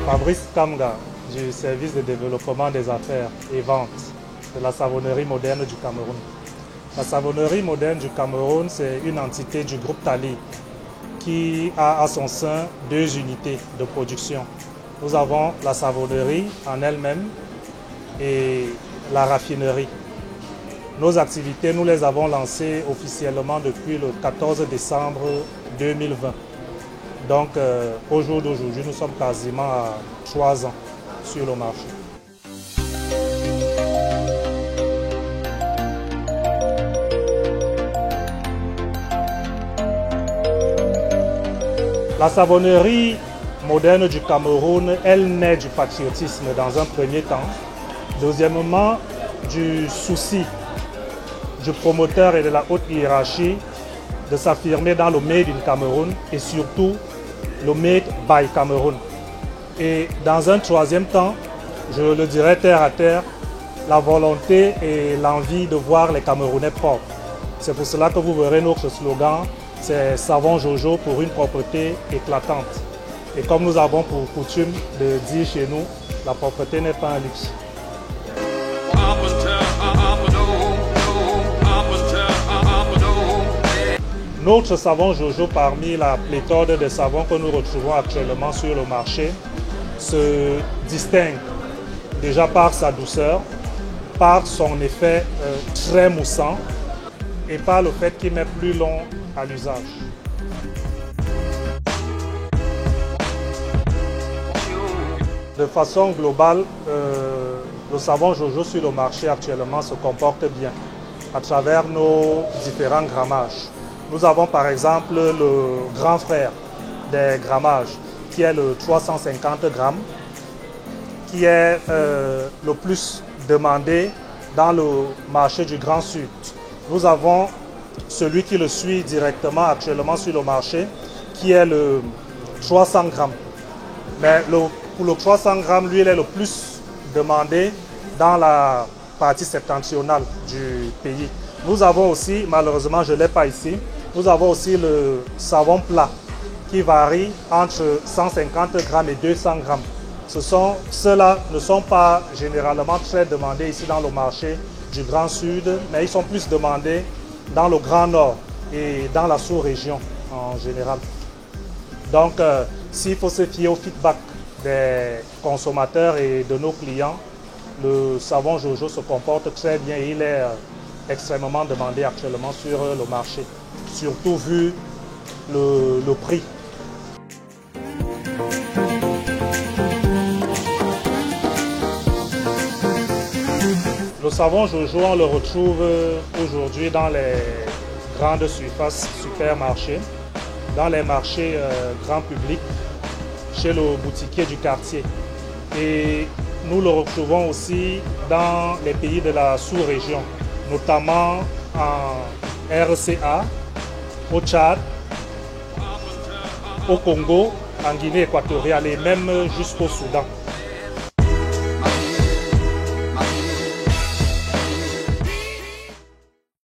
Fabrice Kamga, du service de développement des affaires et ventes de la savonnerie moderne du Cameroun. La savonnerie moderne du Cameroun, c'est une entité du groupe Tali qui a à son sein deux unités de production. Nous avons la savonnerie en elle-même et la raffinerie. Nos activités, nous les avons lancées officiellement depuis le 14 décembre 2020. Donc, au jour d'aujourd'hui, nous sommes quasiment à 3 ans sur le marché. La savonnerie moderne du Cameroun, elle naît du patriotisme dans un premier temps. Deuxièmement, du souci du promoteur et de la haute hiérarchie de s'affirmer dans le Made in Cameroun et surtout le Made by Cameroun. Et dans un troisième temps, je le dirais terre à terre, la volonté et l'envie de voir les Camerounais propres. C'est pour cela que vous verrez notre slogan, c'est Savon Jojo pour une propreté éclatante. Et comme nous avons pour coutume de dire chez nous, la propreté n'est pas un luxe. Notre savon Jojo, parmi la pléthore de savons que nous retrouvons actuellement sur le marché, se distingue déjà par sa douceur, par son effet très moussant et par le fait qu'il est plus long à l'usage. De façon globale, le savon Jojo sur le marché actuellement se comporte bien à travers nos différents grammages. Nous avons par exemple le grand frère des grammages qui est le 350 grammes, qui est le plus demandé dans le marché du Grand Sud. Nous avons celui qui le suit directement actuellement sur le marché, qui est le 300 grammes. Mais pour le 300 grammes, lui, il est le plus demandé dans la partie septentrionale du pays. Nous avons aussi, malheureusement je ne l'ai pas ici, nous avons aussi le savon plat qui varie entre 150 grammes et 200 grammes. Ceux-là ne sont pas généralement très demandés ici dans le marché du Grand Sud, mais ils sont plus demandés dans le Grand Nord et dans la sous-région en général. Donc, s'il faut se fier au feedback des consommateurs et de nos clients, le savon Jojo se comporte très bien et il est extrêmement demandé actuellement sur le marché, surtout vu le prix. Le savon Jojo, on le retrouve aujourd'hui dans les grandes surfaces, supermarchés, dans les marchés grand public, chez le boutiquier du quartier. Et nous le retrouvons aussi dans les pays de la sous-région, notamment en RCA, au Tchad, au Congo, en Guinée équatoriale et même jusqu'au Soudan.